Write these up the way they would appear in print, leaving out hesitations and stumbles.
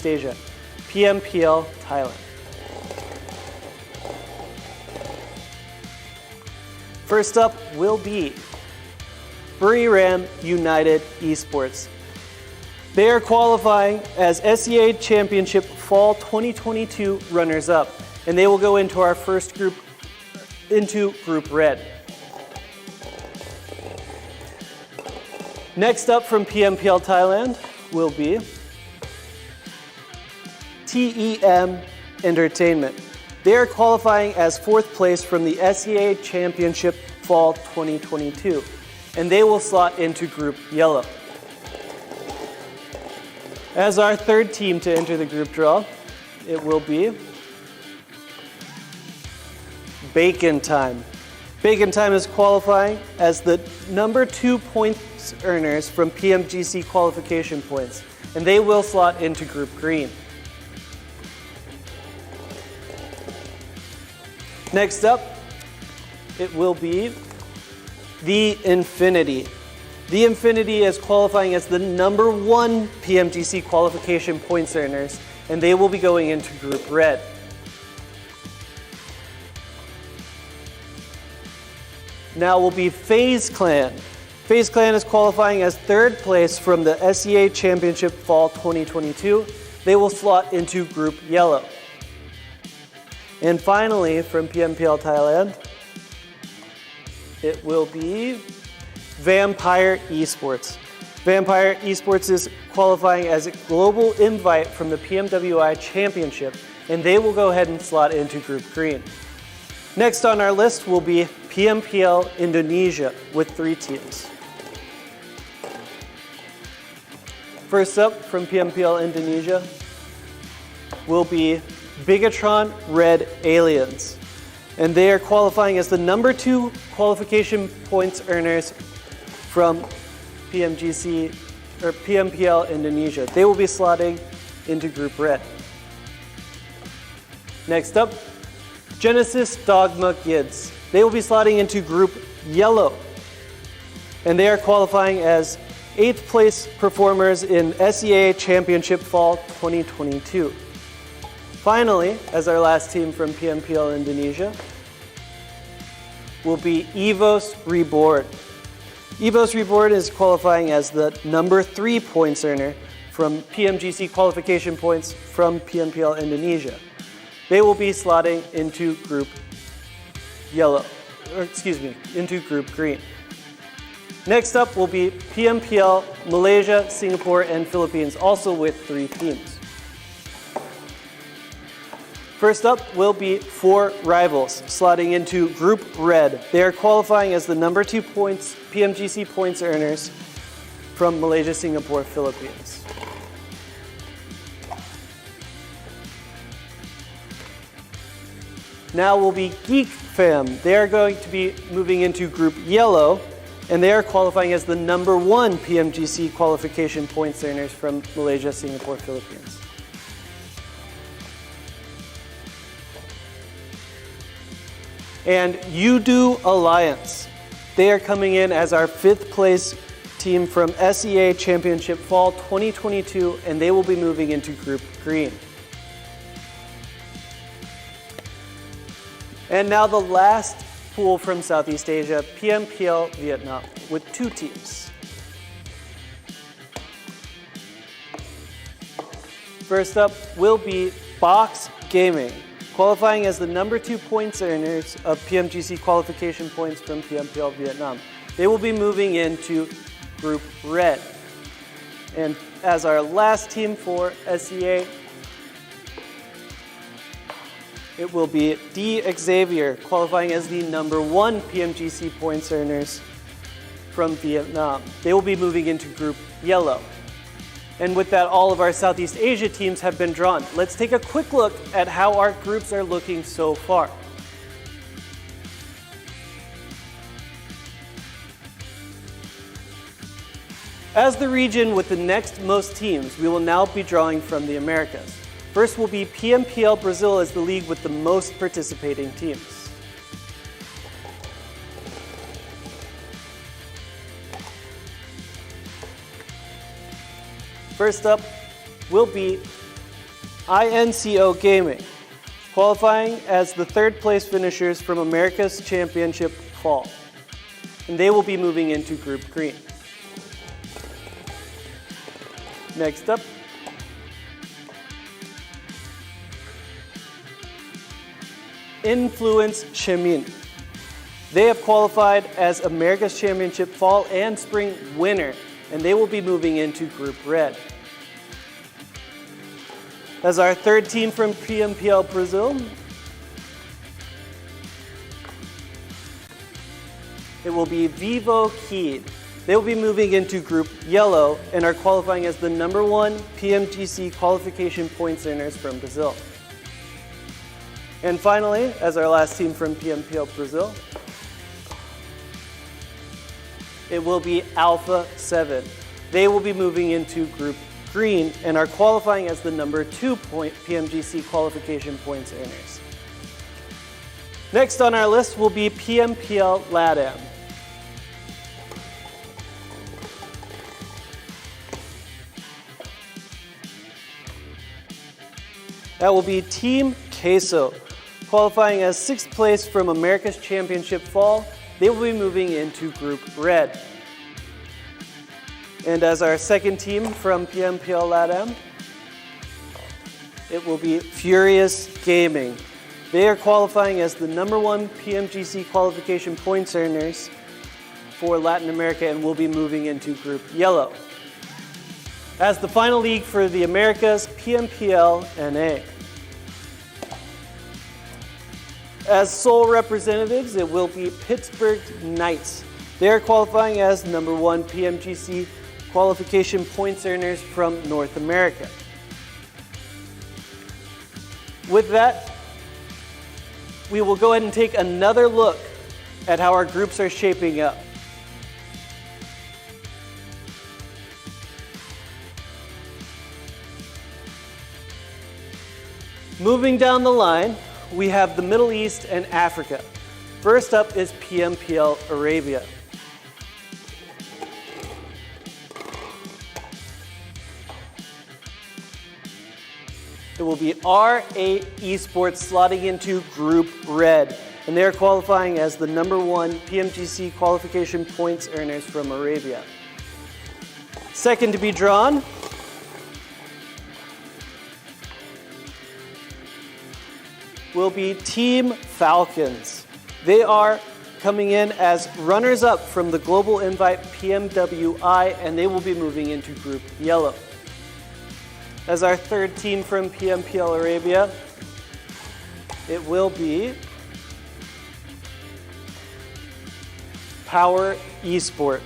Southeast Asia, PMPL Thailand. First up will be Buriram United Esports. They are qualifying as SEA Championship Fall 2022 runners-up, and they will go into our first group, into Group Red. Next up from PMPL Thailand will be TEM Entertainment. They are qualifying as 4th place from the SEA Championship Fall 2022, and they will slot into Group Yellow. As our third team to enter the group draw, it will be Bacon Time. Bacon Time is qualifying as the number 2 points earners from PMGC qualification points, and they will slot into Group Green. Next up, it will be the Infinity. The Infinity is qualifying as the number 1 PMGC qualification points earners, and they will be going into Group Red. Now will be Faze Clan. Faze Clan is qualifying as 3rd place from the SEA Championship Fall 2022. They will slot into Group Yellow. And finally, from PMPL Thailand, it will be Vampire Esports. Vampire Esports is qualifying as a global invite from the PMWI Championship, and they will go ahead and slot into Group Green. Next on our list will be PMPL Indonesia with 3 teams. First up from PMPL Indonesia will be Bigatron Red Aliens, and they are qualifying as the number 2 qualification points earners from PMGC or PMPL Indonesia. They will be slotting into Group Red. Next up, Genesis Dogma Kids. They will be slotting into Group Yellow, and they are qualifying as 8th place performers in SEA Championship Fall 2022. Finally, as our last team from PMPL Indonesia, will be EVOS Reborn. EVOS Reborn is qualifying as the number 3 points earner from PMGC qualification points from PMPL Indonesia. They will be slotting into Group Yellow, into Group Green. Next up will be PMPL Malaysia, Singapore, and Philippines, also with 3 teams. First up will be 4 rivals, slotting into Group Red. They are qualifying as the number 2 points PMGC points earners from Malaysia, Singapore, Philippines. Now will be Geek Fam. They are going to be moving into Group Yellow, and they are qualifying as the number 1 PMGC qualification points earners from Malaysia, Singapore, Philippines. And Udo Alliance. They are coming in as our 5th place team from SEA Championship Fall 2022, and they will be moving into Group Green. And now the last pool from Southeast Asia, PMPL Vietnam, with 2 teams. First up will be Box Gaming, qualifying as the number 2 points earners of PMGC qualification points from PMPL Vietnam. They will be moving into Group Red. And as our last team for SEA, it will be D Xavier, qualifying as the number 1 PMGC points earners from Vietnam. They will be moving into Group Yellow. And with that, all of our Southeast Asia teams have been drawn. Let's take a quick look at how our groups are looking so far. As the region with the next most teams, we will now be drawing from the Americas. First will be PMPL Brazil as the league with the most participating teams. First up will be INCO Gaming, qualifying as the third place finishers from America's Championship Fall. And they will be moving into Group Green. Next up, Influence Chemin. They have qualified as America's Championship Fall and Spring winner, and they will be moving into Group Red. As our third team from PMPL Brazil, it will be Vivo Kid. They will be moving into Group Yellow and are qualifying as the #1 PMGC qualification points earners from Brazil. And finally, as our last team from PMPL Brazil, it will be Alpha 7. They will be moving into Group Green and are qualifying as the #2 PMGC qualification points earners. Next on our list will be PMPL LATAM. That will be Team Queso, qualifying as 6th place from America's Championship Fall. They will be moving into Group Red. And as our second team from PMPL LATAM, it will be Furious Gaming. They are qualifying as the #1 PMGC qualification points earners for Latin America and will be moving into Group Yellow. As the final league for the Americas, PMPL NA. As sole representatives, it will be Pittsburgh Knights. They are qualifying as #1 PMGC qualification points earners from North America. With that, we will go ahead and take another look at how our groups are shaping up. Moving down the line, we have the Middle East and Africa. First up is PMPL Arabia. It will be R8 Esports slotting into Group Red, and they are qualifying as the #1 PMGC qualification points earners from Arabia. Second to be drawn will be Team Falcons. They are coming in as runners-up from the Global Invite PMWI, and they will be moving into Group Yellow. As our third team from PMPL Arabia, it will be Power Esport.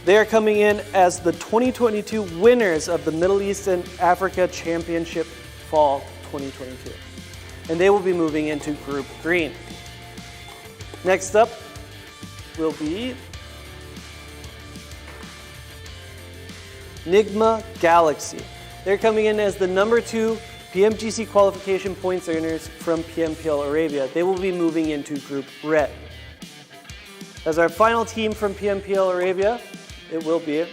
They are coming in as the 2022 winners of the Middle East and Africa Championship Fall 2022. And they will be moving into Group Green. Next up will be Nigma Galaxy. They're coming in as the #2 PMGC qualification points earners from PMPL Arabia. They will be moving into Group Red. As our final team from PMPL Arabia, it will be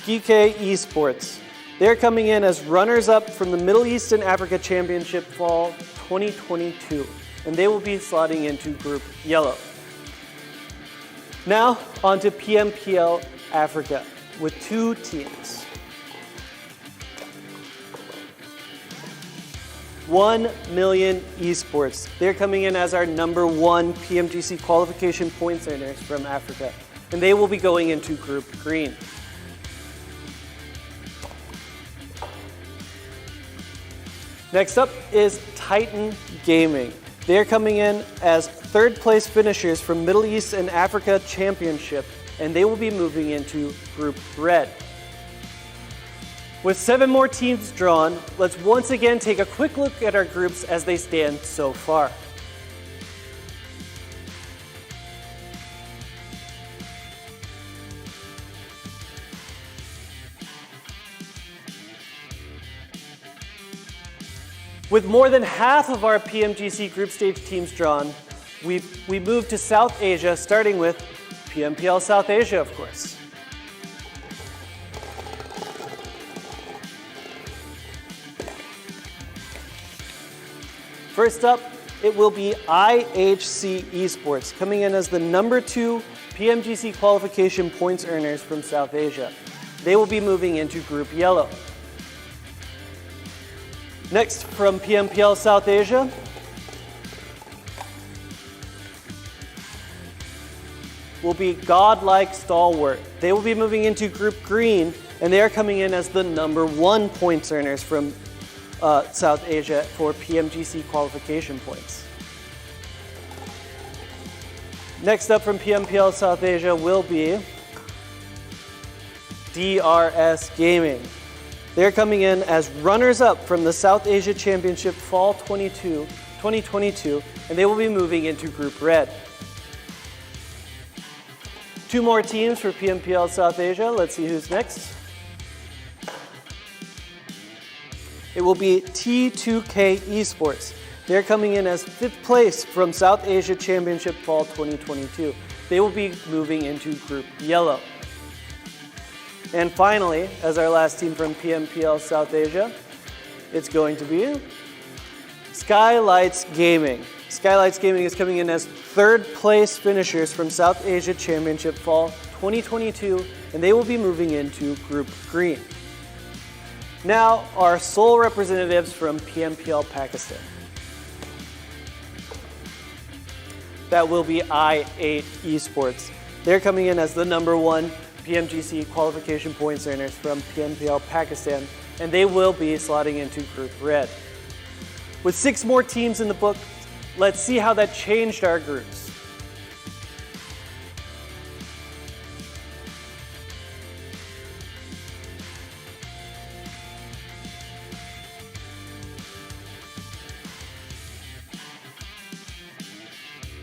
GK Esports. They're coming in as runners-up from the Middle East and Africa Championship Fall 2022, and they will be slotting into Group Yellow. Now, on to PMPL Africa with 2 teams. 1 Million Esports. They're coming in as our #1 PMGC qualification points earners from Africa, and they will be going into Group Green. Next up is Titan Gaming. They're coming in as 3rd place finishers from Middle East and Africa Championship, and they will be moving into Group Red. With 7 more teams drawn, let's once again take a quick look at our groups as they stand so far. With more than half of our PMGC group stage teams drawn, we moved to South Asia, starting with PMPL South Asia, of course. First up, it will be IHC Esports, coming in as the number 2 PMGC qualification points earners from South Asia. They will be moving into Group Yellow. Next, from PMPL South Asia, will be Godlike Stalwart. They will be moving into Group Green, and they are coming in as the number 1 points earners from South Asia for PMGC qualification points. Next up from PMPL South Asia will be DRS Gaming. They're coming in as runners-up from the South Asia Championship Fall 2022, and they will be moving into Group Red. 2 more teams for PMPL South Asia. Let's see who's next. It will be T2K Esports. They're coming in as 5th place from South Asia Championship Fall 2022. They will be moving into Group Yellow. And finally, as our last team from PMPL South Asia, it's going to be Skylights Gaming. Skylights Gaming is coming in as 3rd place finishers from South Asia Championship Fall 2022, and they will be moving into Group Green. Now, our sole representatives from PMPL Pakistan. That will be I8 Esports. They're coming in as the number 1 PMGC qualification points earners from PMPL Pakistan, and they will be slotting into Group Red. With 6 more teams in the book, let's see how that changed our groups.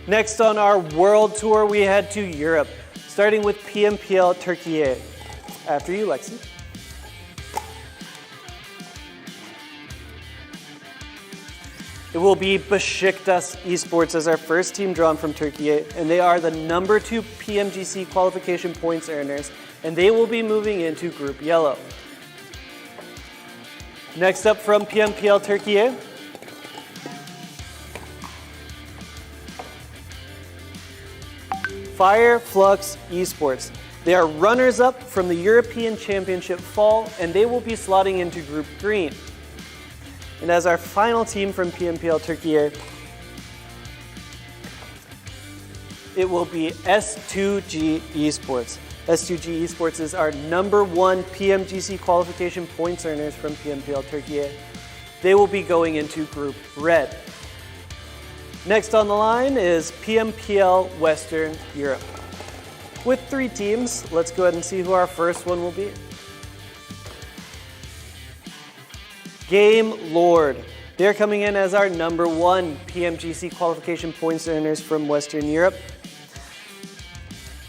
Next on our world tour, we head to Europe, starting with PMPL Turkey. After you, Lexi. It will be Besiktas Esports as our first team drawn from Turkey, and they are the number 2 PMGC qualification points earners, and they will be moving into Group Yellow. Next up from PMPL Turkey, Fireflux Esports. They are runners-up from the European Championship Fall, and they will be slotting into Group Green. And as our final team from PMPL Turkey, it will be S2G Esports. S2G Esports is our number 1 PMGC qualification points earners from PMPL Turkey. They will be going into Group Red. Next on the line is PMPL Western Europe. With 3 teams, let's go ahead and see who our first one will be. Game Lord. They're coming in as our number 1 PMGC qualification points earners from Western Europe.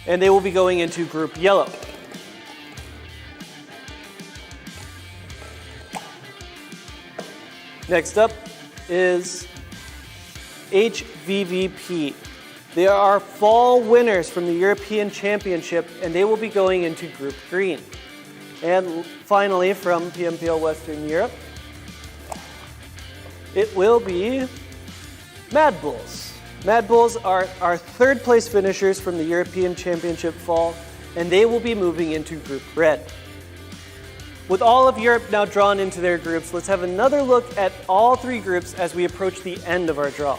And they will be going into Group Yellow. Next up is HVVP. They are our fall winners from the European Championship, and they will be going into Group Green. And finally, from PMPL Western Europe, it will be Mad Bulls. Mad Bulls are our 3rd place finishers from the European Championship Fall, and they will be moving into Group Red. With all of Europe now drawn into their groups, let's have another look at all 3 groups as we approach the end of our draw.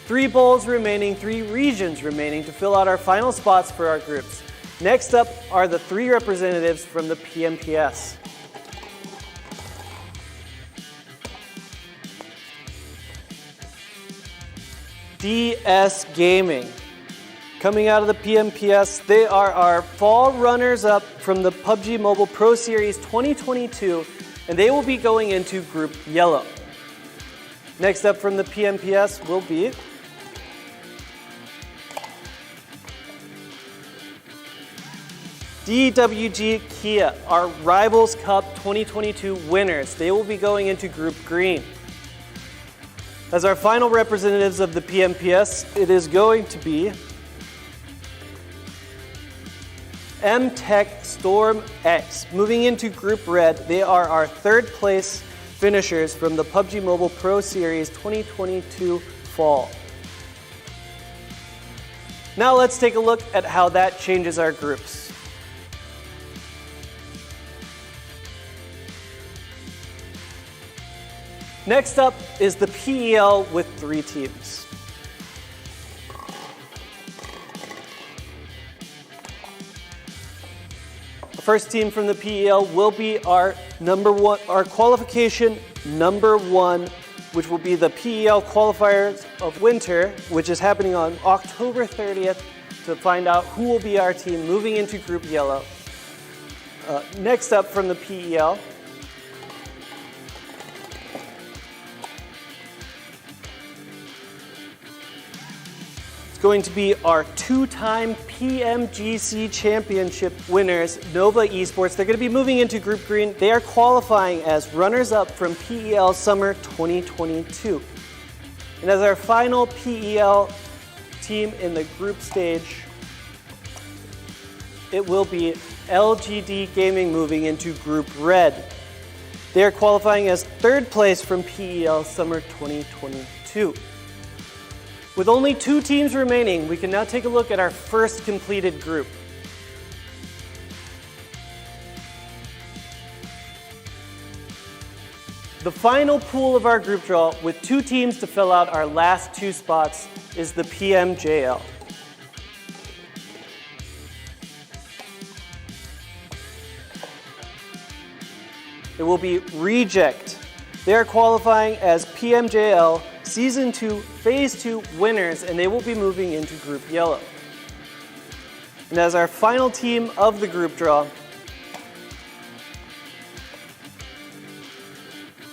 Three bowls remaining, 3 regions remaining to fill out our final spots for our groups. Next up are the 3 representatives from the PMPS. DS Gaming. Coming out of the PMPS, they are our fall runners-up from the PUBG Mobile Pro Series 2022, and they will be going into Group Yellow. Next up from the PMPS will be DWG Kia, our Rivals Cup 2022 winners. They will be going into Group Green. As our final representatives of the PMPS, it is going to be M-Tech Storm X. Moving into Group Red, they are our third place finishers from the PUBG Mobile Pro Series 2022 Fall. Now let's take a look at how that changes our groups. Next up is the PEL with 3 teams. The first team from the PEL will be our qualification number 1, which will be the PEL qualifiers of winter, which is happening on October 30th to find out who will be our team moving into Group Yellow. Next up from the PEL, going to be our 2-time PMGC championship winners, Nova Esports. They're going to be moving into Group Green. They are qualifying as runners-up from PEL Summer 2022. And as our final PEL team in the group stage, it will be LGD Gaming moving into Group Red. They are qualifying as 3rd place from PEL Summer 2022. With only 2 teams remaining, we can now take a look at our first completed group. The final pool of our group draw, with 2 teams to fill out our last 2 spots, is the PMJL. It will be Reject. They are qualifying as PMJL Season 2, Phase 2 winners, and they will be moving into Group Yellow. And as our final team of the group draw,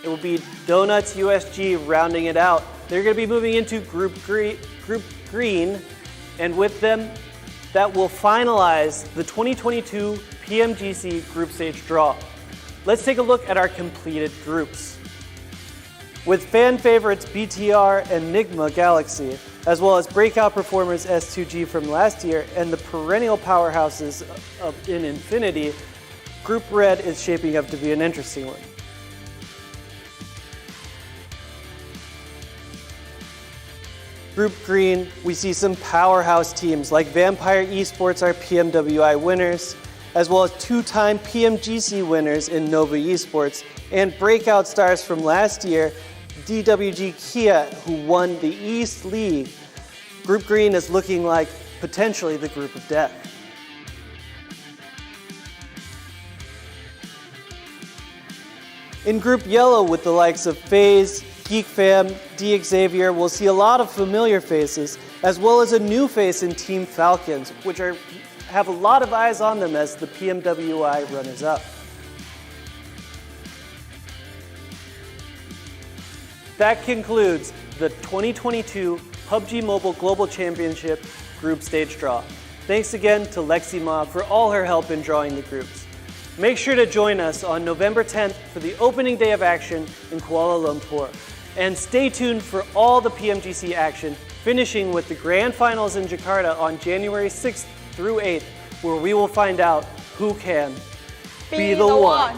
it will be Donuts USG rounding it out. They're going to be moving into Group Green, and with them, that will finalize the 2022 PMGC group stage draw. Let's take a look at our completed groups. With fan favorites BTR and Enigma Galaxy, as well as breakout performers S2G from last year and the perennial powerhouses in Infinity, Group Red is shaping up to be an interesting one. Group Green, we see some powerhouse teams like Vampire Esports are PMWI winners, as well as 2-time PMGC winners in Nova Esports, and breakout stars from last year, DWG Kia, who won the East League. Group Green is looking like potentially the group of death. In Group Yellow, with the likes of Faze, GeekFam, DXavier, we'll see a lot of familiar faces, as well as a new face in Team Falcons, which have a lot of eyes on them as the PMWI runners-up. That concludes the 2022 PUBG Mobile Global Championship Group Stage Draw. Thanks again to Lexi Ma for all her help in drawing the groups. Make sure to join us on November 10th for the opening day of action in Kuala Lumpur. And stay tuned for all the PMGC action, finishing with the Grand Finals in Jakarta on January 6th through 8th, where we will find out who can be the one.